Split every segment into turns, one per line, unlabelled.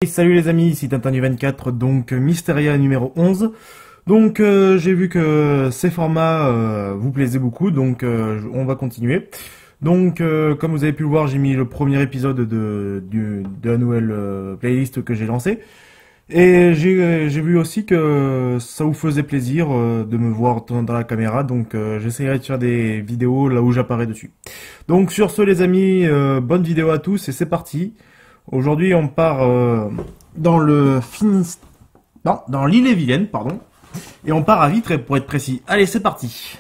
Et salut les amis, ici Tintin du 24, donc Mysteria numéro 11. Donc j'ai vu que ces formats vous plaisaient beaucoup, donc on va continuer. Donc comme vous avez pu le voir, j'ai mis le premier épisode de la nouvelle playlist que j'ai lancée. Et j'ai vu aussi que ça vous faisait plaisir de me voir dans la caméra, donc j'essaierai de faire des vidéos là où j'apparais dessus. Donc sur ce les amis, bonne vidéo à tous et c'est parti. Aujourd'hui, on part dans le dans l'Ille-et-Vilaine, pardon, et on part à Vitré pour être précis. Allez, c'est parti.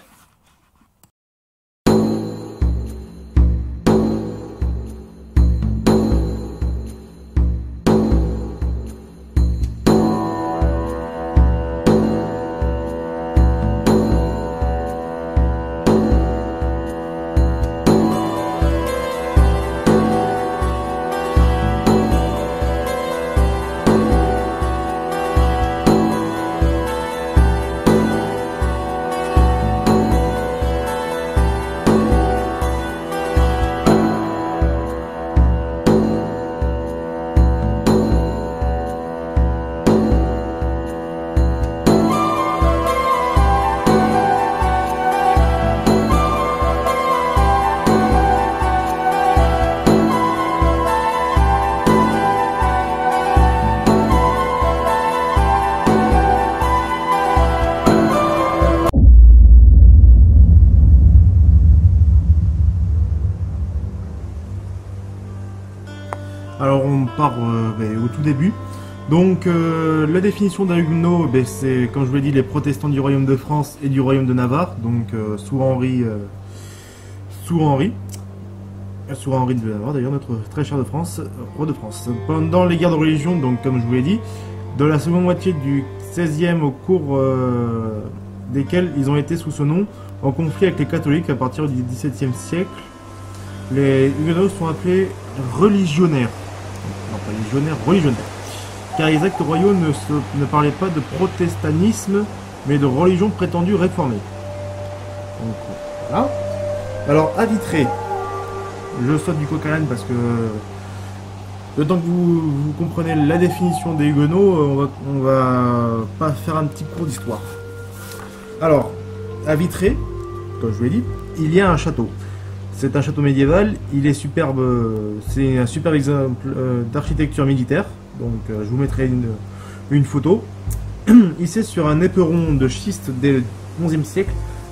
Alors on part au tout début. Donc la définition d'un huguenot, c'est comme je vous l'ai dit les protestants du royaume de France et du royaume de Navarre, donc sous Henri de Navarre d'ailleurs, notre très cher de France, roi de France. Pendant les guerres de religion, donc comme je vous l'ai dit, de la seconde moitié du XVIe au cours desquels ils ont été sous ce nom en conflit avec les catholiques à partir du XVIIe siècle. Les huguenots sont appelés religionnaires. Non, pas légionnaires, religionnaires. Car les actes royaux ne parlaient pas de protestantisme, mais de religion prétendue réformée. Donc, voilà. Alors, à Vitré, je saute du coq à l'âne parce que le temps que vous comprenez la définition des huguenots, on va pas faire un petit cours d'histoire. Alors, à Vitré, comme je vous l'ai dit, il y a un château. C'est un château médiéval, il est superbe, c'est un superbe exemple d'architecture militaire, donc je vous mettrai une photo. Ici sur un éperon de schiste dès le XIe siècle,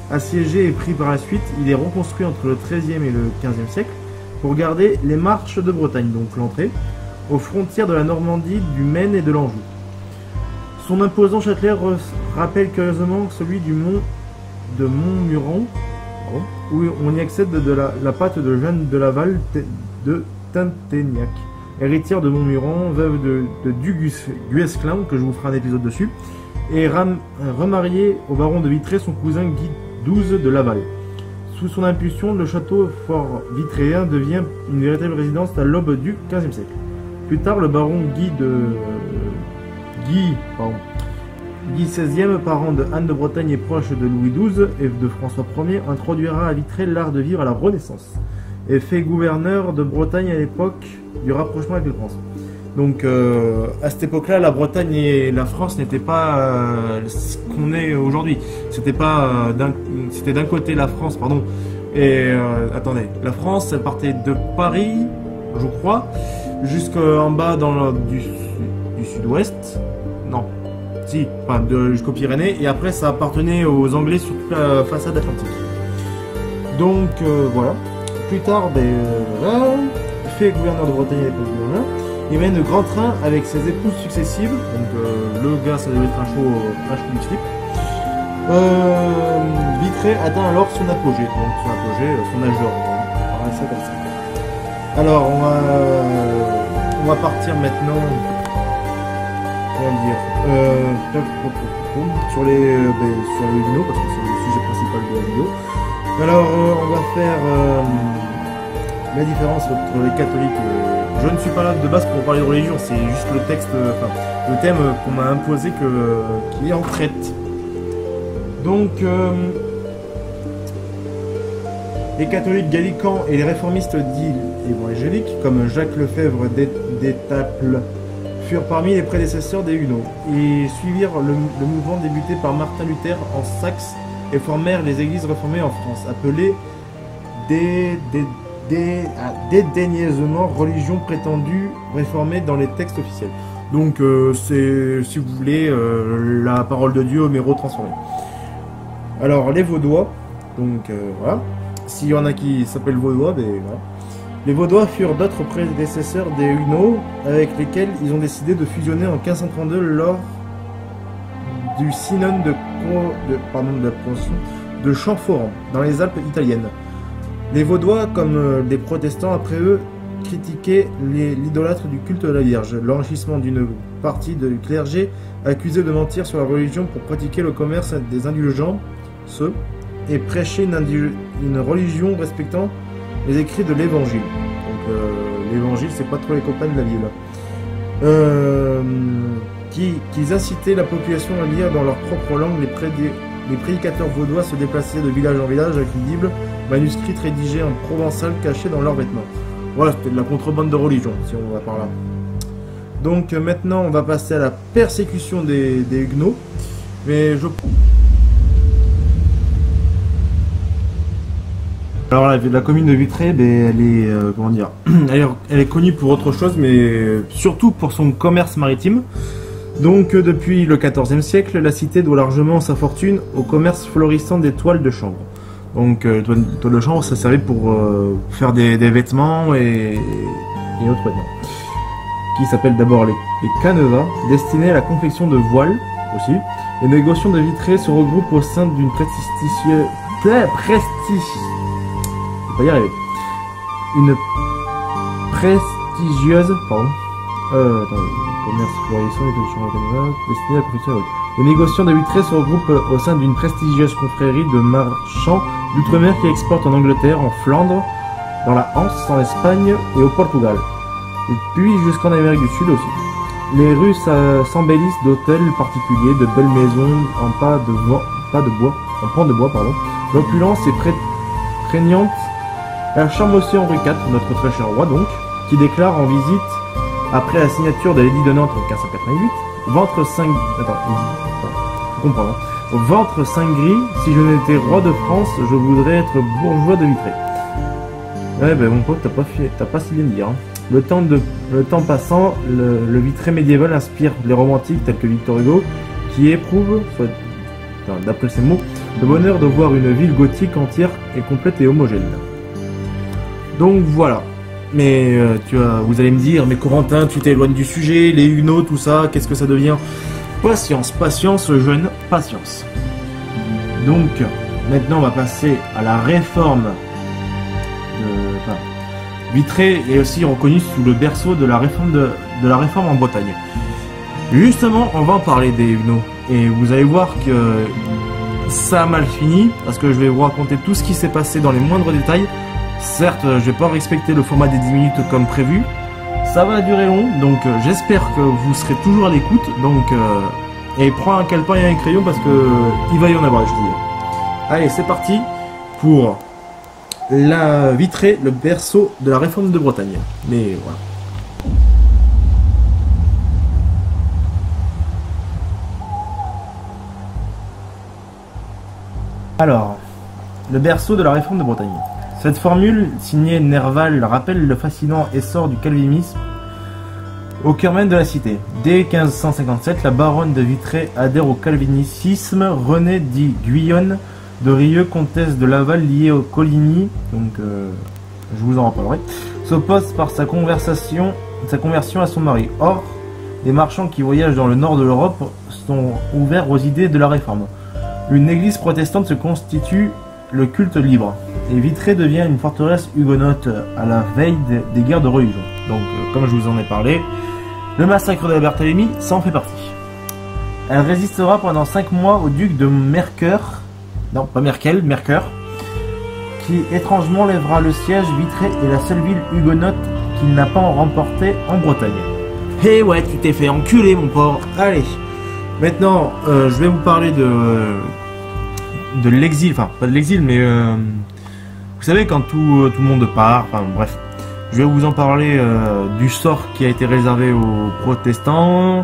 assiégé et pris par la suite, il est reconstruit entre le XIIIe et le XVe siècle pour garder les marches de Bretagne, donc l'entrée, aux frontières de la Normandie, du Maine et de l'Anjou. Son imposant châtelet rappelle curieusement celui du mont de Montmuran, où on y accède de la patte de Jeanne de Laval de Tinténiac, héritière de Montmuran, veuve de Duguesclin, que je vous ferai un épisode dessus, et remariée au baron de Vitré, son cousin Guy XII de Laval. Sous son impulsion, le château fort vitréen devient une véritable résidence à l'aube du XVe siècle. Plus tard, le baron Guy XVI, parent de Anne de Bretagne et proche de Louis XII et de François Ier, introduira à Vitré l'art de vivre à la Renaissance et fait gouverneur de Bretagne à l'époque du rapprochement avec la France. Donc à cette époque-là, la Bretagne et la France n'étaient pas ce qu'on est aujourd'hui. C'était d'un côté la France, pardon, et attendez, la France, elle partait de Paris, je crois, jusqu'en bas du sud-ouest, non. Si, enfin, jusqu'aux Pyrénées, et après ça appartenait aux Anglais sur toute la façade atlantique. Donc voilà. Plus tard, fait gouverneur de Bretagne à l'époque, il mène de grands trains avec ses épouses successives. Donc le gars, ça devait être un show du slip. Vitré atteint alors son apogée, son âge d'or. On va ça comme ça. Alors on va partir maintenant. Comment dire, sur les vidéos, parce que c'est le sujet principal de la vidéo. Alors on va faire la différence entre les catholiques et... Je ne suis pas là de base pour parler de religion, c'est juste le texte, le thème qu'on m'a imposé qui est en traite. Donc Les catholiques gallicans et les réformistes dits évangéliques, comme Jacques Lefebvre d'Étaples, furent parmi les prédécesseurs des Huguenots. Ils suivirent le mouvement débuté par Martin Luther en Saxe et formèrent les églises réformées en France, appelées dédaigneusement religion prétendue réformée dans les textes officiels. Donc c'est, si vous voulez, la parole de Dieu mais retransformée. Alors les Vaudois, donc voilà, s'il y en a qui s'appellent Vaudois, ben voilà. Les Vaudois furent d'autres prédécesseurs des Huguenots avec lesquels ils ont décidé de fusionner en 1532 lors du synode de Champforan, dans les Alpes italiennes. Les Vaudois, comme les protestants après eux, critiquaient l'idolâtre du culte de la Vierge, l'enrichissement d'une partie du clergé accusé de mentir sur la religion pour pratiquer le commerce des indulgents, et prêcher une religion respectant les écrits de l'Évangile. Donc l'Évangile, c'est pas trop les copains de la Bible. Qu'ils incitaient la population à lire dans leur propre langue. Les prédicateurs vaudois se déplaçaient de village en village avec une Bible manuscrite rédigée en provençal cachée dans leurs vêtements. Voilà, c'était de la contrebande de religion, si on va par là. Donc maintenant, on va passer à la persécution des Huguenots. Mais je... Alors la commune de Vitré, ben, elle est comment dire, elle est connue pour autre chose, mais surtout pour son commerce maritime. Donc depuis le XIVe siècle, la cité doit largement sa fortune au commerce florissant des toiles de chanvre. Donc toiles de chanvre, ça servait pour faire des vêtements et autres vêtements, qui s'appellent d'abord les canevas, destinés à la confection de voiles aussi. Les négociants de Vitré se regroupent au sein d'une une prestigieuse, commerce florissant destinée à la confection. Les négociants de Vitré se regroupent au sein d'une prestigieuse confrérie de marchands d'outre-mer qui exportent en Angleterre, en Flandre, dans la Hanse, en Espagne et au Portugal. Et puis jusqu'en Amérique du Sud aussi. Les rues s'embellissent d'hôtels particuliers, de belles maisons en pan de bois. L'opulence est prégnante. La chambre aussi Henri IV, notre très cher roi donc, qui déclare en visite, après la signature de l'édit de Nantes en 1588, ventre 5... Attends, faut comprendre. Ventre 5 gris, si je n'étais roi de France, je voudrais être bourgeois de Vitré. Ouais, ben mon pote, t'as pas si bien dit, hein. Le temps passant, le Vitré médiéval inspire les romantiques tels que Victor Hugo, qui éprouvent, d'après ses mots, le bonheur de voir une ville gothique entière et complète et homogène. Donc voilà. Mais vous allez me dire, mais Corentin, tu t'éloignes du sujet, les Huguenots, tout ça, qu'est-ce que ça devient? Patience, patience, jeune, patience. Donc, maintenant, on va passer à la réforme. Vitré est aussi reconnu sous le berceau de la réforme en Bretagne. Justement, on va en parler des Huguenots. Et vous allez voir que ça a mal fini, parce que je vais vous raconter tout ce qui s'est passé dans les moindres détails. Certes, je vais pas respecter le format des 10 minutes comme prévu. Ça va durer long, donc j'espère que vous serez toujours à l'écoute. Donc, et prends un calepin et un crayon parce que il va y en avoir, je veux dire. Allez, c'est parti pour la Vitré, le berceau de la réforme de Bretagne. Mais voilà. Alors, le berceau de la réforme de Bretagne. Cette formule, signée Nerval, rappelle le fascinant essor du calvinisme au cœur même de la cité. Dès 1557, la baronne de Vitré adhère au calvinisme. Renée dit Guyonne de Rieux, comtesse de Laval liée au Coligny, donc je vous en reparlerai, s'oppose par sa conversion à son mari. Or, les marchands qui voyagent dans le nord de l'Europe sont ouverts aux idées de la réforme. Une église protestante se constitue le culte libre, et Vitré devient une forteresse hugonote à la veille des guerres de religion. Donc, comme je vous en ai parlé, le massacre de la Barthélemy, ça en fait partie. Elle résistera pendant 5 mois au duc de Mercœur, non pas Merkel, Mercœur, qui étrangement lèvera le siège. Vitré est la seule ville hugonote qu'il n'a pas remportée en Bretagne. Eh ouais, tu t'es fait enculer mon pauvre. Allez, maintenant je vais vous parler de l'exil, enfin pas de l'exil, mais vous savez quand tout le monde part, enfin bref, Je vais vous en parler du sort qui a été réservé aux protestants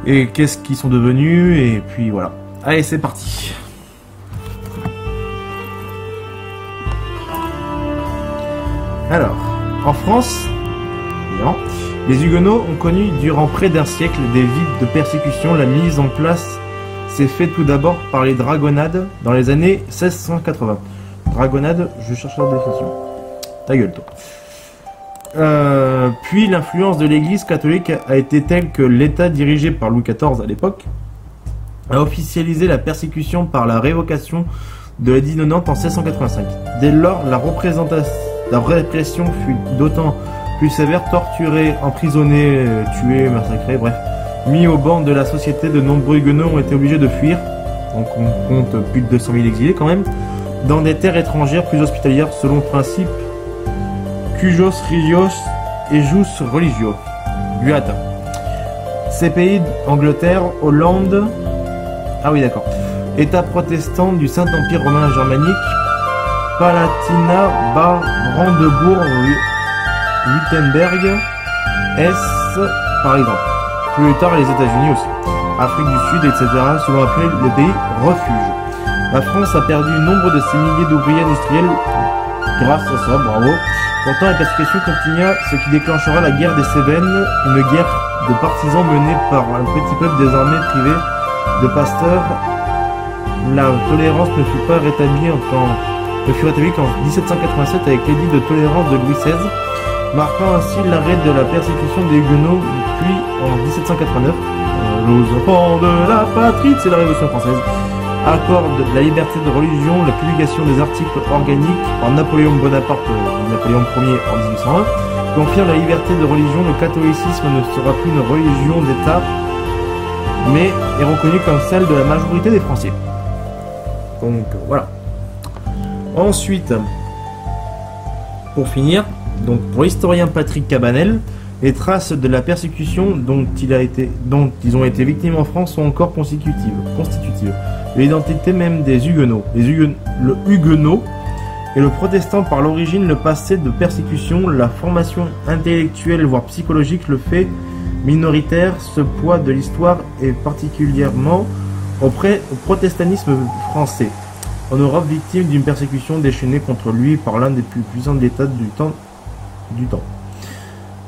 et qu'est-ce qu'ils sont devenus, et puis voilà. Allez, c'est parti. Alors, en France, non, les Huguenots ont connu durant près d'un siècle des vies de persécution. La mise en place s'est fait tout d'abord par les dragonnades dans les années 1680. Dragonnade, je cherche la définition. Ta gueule, toi. Puis l'influence de l'église catholique a été telle que l'État dirigé par Louis XIV à l'époque a officialisé la persécution par la révocation de l'édit de Nantes en 1685. Dès lors, la répression fut d'autant plus sévère. Torturés, emprisonnés, tués, massacrés, bref, mis au banc de la société, de nombreux Huguenots ont été obligés de fuir. Donc on compte plus de 200 000 exilés quand même, dans des terres étrangères plus hospitalières selon le principe Cujos Regios et Jus Religio du latin. Ces pays, Angleterre, Hollande, ah oui d'accord, État protestant du Saint-Empire romain germanique, Palatinat, Brandebourg, Wittenberg, Hesse par exemple. Plus tard les États-Unis aussi, Afrique du Sud, etc. selon appelé le pays refuge. La France a perdu nombre de ses milliers d'ouvriers industriels grâce à ça, bravo. Pourtant, la persécution continua, ce qui déclenchera la guerre des Cévennes, une guerre de partisans menée par un petit peuple désormais privé de pasteurs. La tolérance ne fut pas rétablie qu'en 1787 avec l'édit de tolérance de Louis XVI, marquant ainsi l'arrêt de la persécution des Huguenots, puis en 1789, aux enfants de la patrie, c'est la Révolution française, accorde la liberté de religion, la publication des articles organiques par Napoléon Bonaparte, Napoléon Ier en 1801, confirme la liberté de religion. Le catholicisme ne sera plus une religion d'État, mais est reconnu comme celle de la majorité des Français. Donc voilà. Ensuite, pour finir, donc pour l'historien Patrick Cabanel, les traces de la persécution dont ils ont été victimes en France sont encore constitutives. L'identité même des Huguenots. Le Huguenot et le protestant par l'origine, le passé de persécution, la formation intellectuelle voire psychologique, le fait minoritaire, ce poids de l'histoire est particulièrement au protestantisme français. En Europe, victime d'une persécution déchaînée contre lui par l'un des plus puissants de l'État du temps,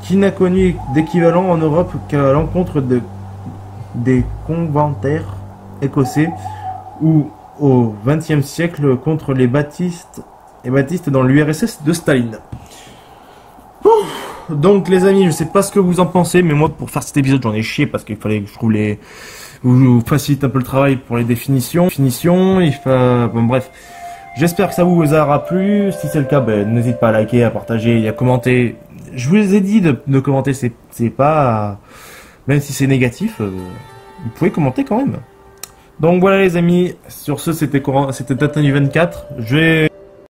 qui n'a connu d'équivalent en Europe qu'à l'encontre des conventaires écossais ou au XXe siècle contre les baptistes dans l'URSS de Staline. Donc les amis, je sais pas ce que vous en pensez, mais moi pour faire cet épisode j'en ai chié parce qu'il fallait que je trouve vous facilite un peu le travail pour les définitions. Bon bref, j'espère que ça vous aura plu. Si c'est le cas, n'hésitez pas à liker, à partager et à commenter. Je vous ai dit de commenter, c'est pas, même si c'est négatif, vous pouvez commenter quand même. Donc voilà les amis, sur ce c'était Tintin du 24.